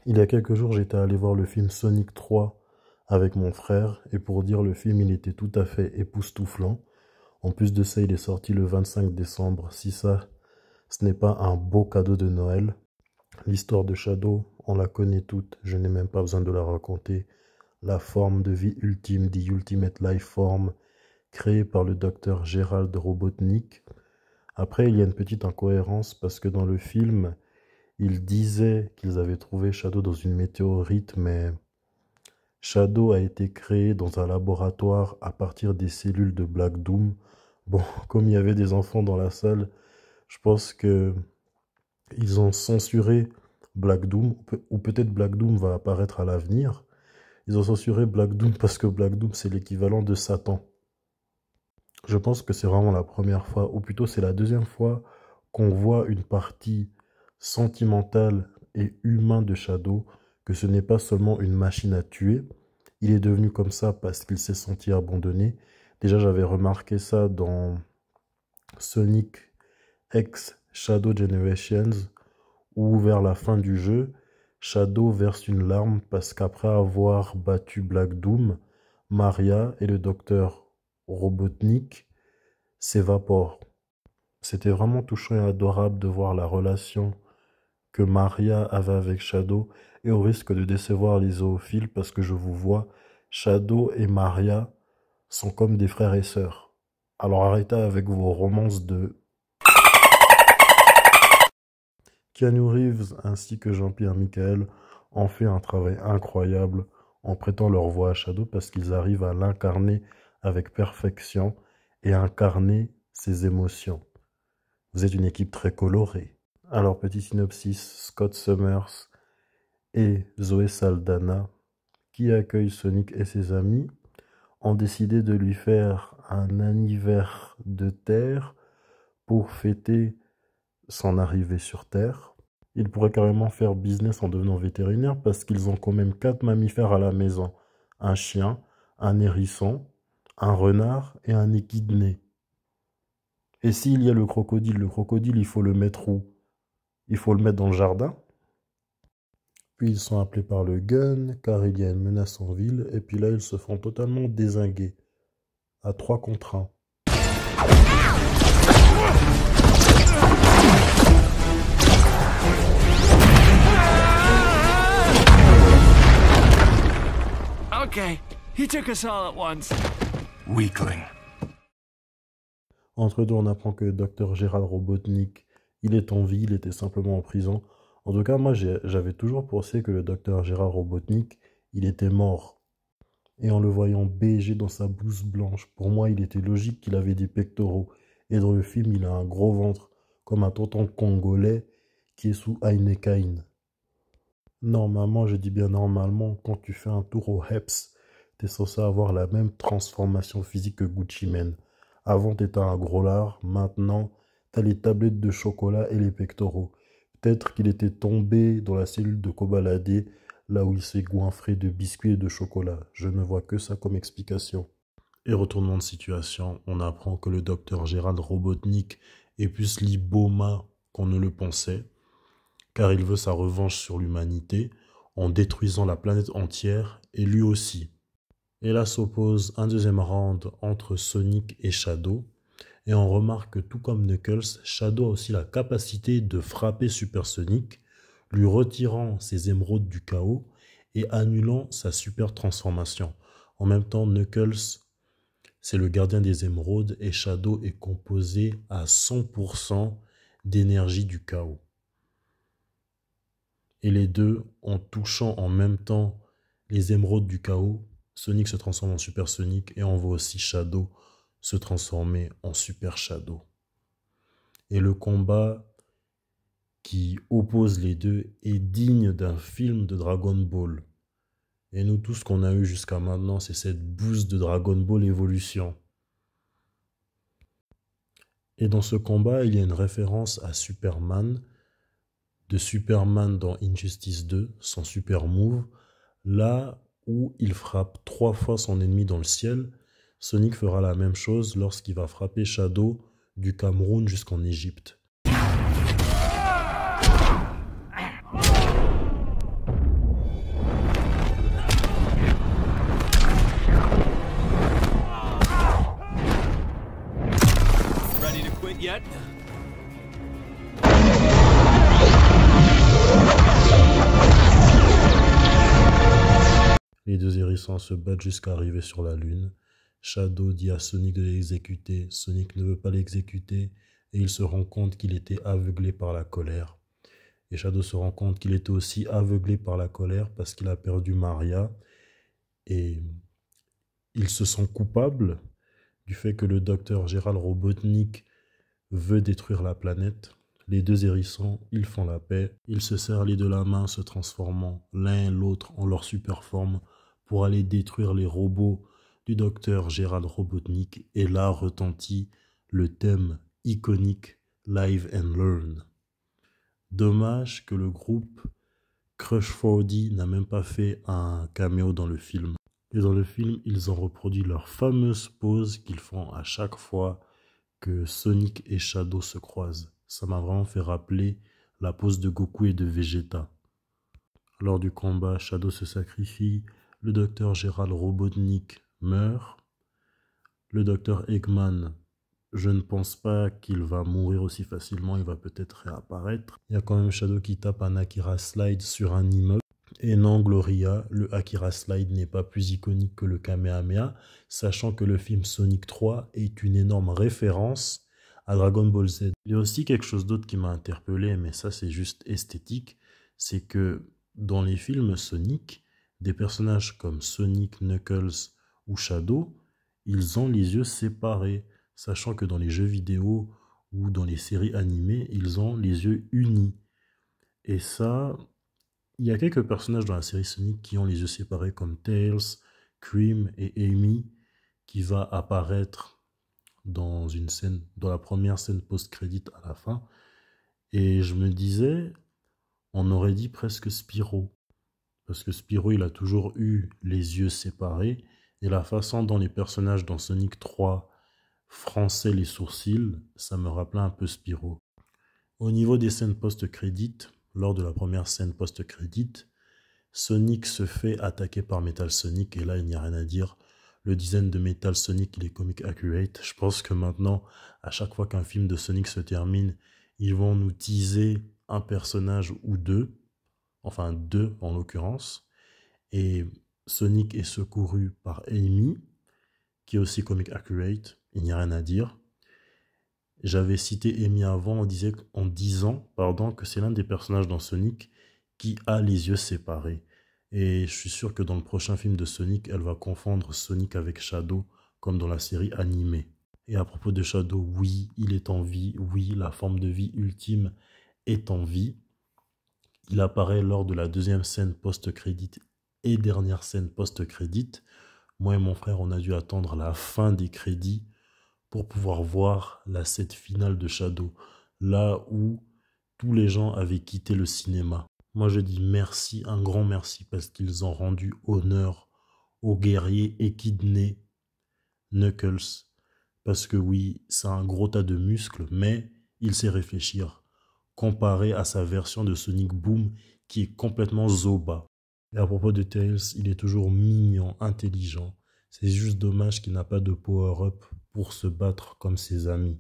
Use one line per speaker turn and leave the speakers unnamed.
Il y a quelques jours, j'étais allé voir le film Sonic 3 avec mon frère, et pour dire le film, il était tout à fait époustouflant. En plus de ça, il est sorti le 25 décembre. Si ça, ce n'est pas un beau cadeau de Noël. L'histoire de Shadow, on la connaît toute, je n'ai même pas besoin de la raconter. La forme de vie ultime, the Ultimate Life Form, créée par le docteur Gerald Robotnik. Après, il y a une petite incohérence parce que dans le film, ils disaient qu'ils avaient trouvé Shadow dans une météorite, mais Shadow a été créé dans un laboratoire à partir des cellules de Black Doom. Bon, comme il y avait des enfants dans la salle, je pense que ils ont censuré Black Doom, ou peut-être Black Doom va apparaître à l'avenir. Ils ont censuré Black Doom parce que Black Doom, c'est l'équivalent de Satan. Je pense que c'est vraiment la première fois, ou plutôt c'est la deuxième fois qu'on voit une partie sentimentale et humaine de Shadow, que ce n'est pas seulement une machine à tuer. Il est devenu comme ça parce qu'il s'est senti abandonné. Déjà, j'avais remarqué ça dans Sonic X Shadow Generations, où vers la fin du jeu, Shadow verse une larme parce qu'après avoir battu Black Doom, Maria et le docteur Robotnik s'évaporent. C'était vraiment touchant et adorable de voir la relation que Maria avait avec Shadow, et au risque de décevoir les zoophiles parce que je vous vois, Shadow et Maria sont comme des frères et sœurs. Alors arrêtez avec vos romances de... Keanu Reeves ainsi que Jean-Pierre Michael ont fait un travail incroyable en prêtant leur voix à Shadow parce qu'ils arrivent à l'incarner avec perfection et à incarner ses émotions. Vous êtes une équipe très colorée. Alors petit synopsis, Scott Summers et Zoé Saldana, qui accueillent Sonic et ses amis, ont décidé de lui faire un anniversaire de Terre pour fêter son arrivée sur Terre. Ils pourraient carrément faire business en devenant vétérinaires parce qu'ils ont quand même 4 mammifères à la maison. Un chien, un hérisson, un renard et un échidné. Et s'il y a le crocodile, il faut le mettre où? Il faut le mettre dans le jardin. Puis ils sont appelés par le gun car il y a une menace en ville. Et puis là, ils se font totalement dézinguer. À 3 contre 1.
Okay, he took us all at once.
Weakling.
Entre deux, on apprend que Dr. Gerald Robotnik, il est en vie, il était simplement en prison. En tout cas, moi, j'avais toujours pensé que le Dr. Gerald Robotnik, il était mort. Et en le voyant BG dans sa blouse blanche, pour moi, il était logique qu'il avait des pectoraux. Et dans le film, il a un gros ventre, comme un tonton congolais qui est sous Heineken. Normalement, je dis bien normalement, quand tu fais un tour au Heps, t'es censé avoir la même transformation physique que Gucci Mane. Avant, t'étais un gros lard, maintenant, t'as les tablettes de chocolat et les pectoraux. Peut-être qu'il était tombé dans la cellule de Kobalade, là où il s'est goinfré de biscuits et de chocolat. Je ne vois que ça comme explication. Et retournement de situation, on apprend que le docteur Gerald Robotnik est plus liboma qu'on ne le pensait, car il veut sa revanche sur l'humanité en détruisant la planète entière et lui aussi. Et là s'oppose un deuxième round entre Sonic et Shadow. Et on remarque que tout comme Knuckles, Shadow a aussi la capacité de frapper Super Sonic, lui retirant ses émeraudes du chaos et annulant sa super transformation. En même temps, Knuckles, c'est le gardien des émeraudes et Shadow est composé à 100% d'énergie du chaos. Et les deux, en touchant en même temps les émeraudes du chaos, Sonic se transforme en Super Sonic et on voit aussi Shadow se transformer en Super Shadow. Et le combat qui oppose les deux est digne d'un film de Dragon Ball. Et nous, tout ce qu'on a eu jusqu'à maintenant, c'est cette boost de Dragon Ball Evolution. Et dans ce combat, il y a une référence à Superman, de Superman dans Injustice 2, son super move, là où il frappe 3 fois son ennemi dans le ciel. Sonic fera la même chose lorsqu'il va frapper Shadow du Cameroun jusqu'en Égypte. Les deux hérissons se battent jusqu'à arriver sur la lune. Shadow dit à Sonic de l'exécuter. Sonic ne veut pas l'exécuter et il se rend compte qu'il était aveuglé par la colère. Et Shadow se rend compte qu'il était aussi aveuglé par la colère parce qu'il a perdu Maria. Et il se sent coupable du fait que le docteur Gérald Robotnik veut détruire la planète. Les deux hérissons, ils font la paix. Ils se serrent les deux la main, se transformant l'un et l'autre en leur super forme pour aller détruire les robots du docteur Gérald Robotnik. Et là retentit le thème iconique Live and Learn. Dommage que le groupe Crush 4D n'a même pas fait un caméo dans le film. Et dans le film, ils ont reproduit leur fameuse pose qu'ils font à chaque fois que Sonic et Shadow se croisent. Ça m'a vraiment fait rappeler la pose de Goku et de Vegeta. Lors du combat, Shadow se sacrifie, le docteur Gérald Robotnik meurt, le docteur Eggman, je ne pense pas qu'il va mourir aussi facilement, il va peut-être réapparaître. Il y a quand même Shadow qui tape un Akira Slide sur un immeuble. Et non, Gloria, le Akira Slide n'est pas plus iconique que le Kamehameha, sachant que le film Sonic 3 est une énorme référence à Dragon Ball Z. Il y a aussi quelque chose d'autre qui m'a interpellé, mais ça c'est juste esthétique, c'est que dans les films Sonic, des personnages comme Sonic, Knuckles ou Shadow, ils ont les yeux séparés, sachant que dans les jeux vidéo ou dans les séries animées, ils ont les yeux unis. Et ça, il y a quelques personnages dans la série Sonic qui ont les yeux séparés comme Tails, Cream et Amy, qui va apparaître dans une scène, dans la première scène post-crédit à la fin. Et je me disais, on aurait dit presque Spyro. Parce que Spyro, il a toujours eu les yeux séparés. Et la façon dont les personnages dans Sonic 3 fronçaient les sourcils, ça me rappelait un peu Spyro. Au niveau des scènes post-crédit, lors de la première scène post-crédit, Sonic se fait attaquer par Metal Sonic. Et là, il n'y a rien à dire. Le design de Metal Sonic, il est comic accurate. Je pense que maintenant, à chaque fois qu'un film de Sonic se termine, ils vont nous teaser un personnage ou deux. Enfin, deux en l'occurrence. Et Sonic est secouru par Amy, qui est aussi comic accurate. Il n'y a rien à dire. J'avais cité Amy avant en disant que c'est l'un des personnages dans Sonic qui a les yeux séparés. Et je suis sûr que dans le prochain film de Sonic, elle va confondre Sonic avec Shadow, comme dans la série animée. Et à propos de Shadow, oui, il est en vie. Oui, la forme de vie ultime est en vie. Il apparaît lors de la deuxième scène post-crédit et dernière scène post-crédit. Moi et mon frère, on a dû attendre la fin des crédits pour pouvoir voir la scène finale de Shadow, là où tous les gens avaient quitté le cinéma. Moi, je dis merci, un grand merci, parce qu'ils ont rendu honneur au guerrier équidné Knuckles. Parce que oui, c'est un gros tas de muscles, mais il sait réfléchir, comparé à sa version de Sonic Boom, qui est complètement zoba. Et à propos de Tails, il est toujours mignon, intelligent. C'est juste dommage qu'il n'a pas de power-up pour se battre comme ses amis.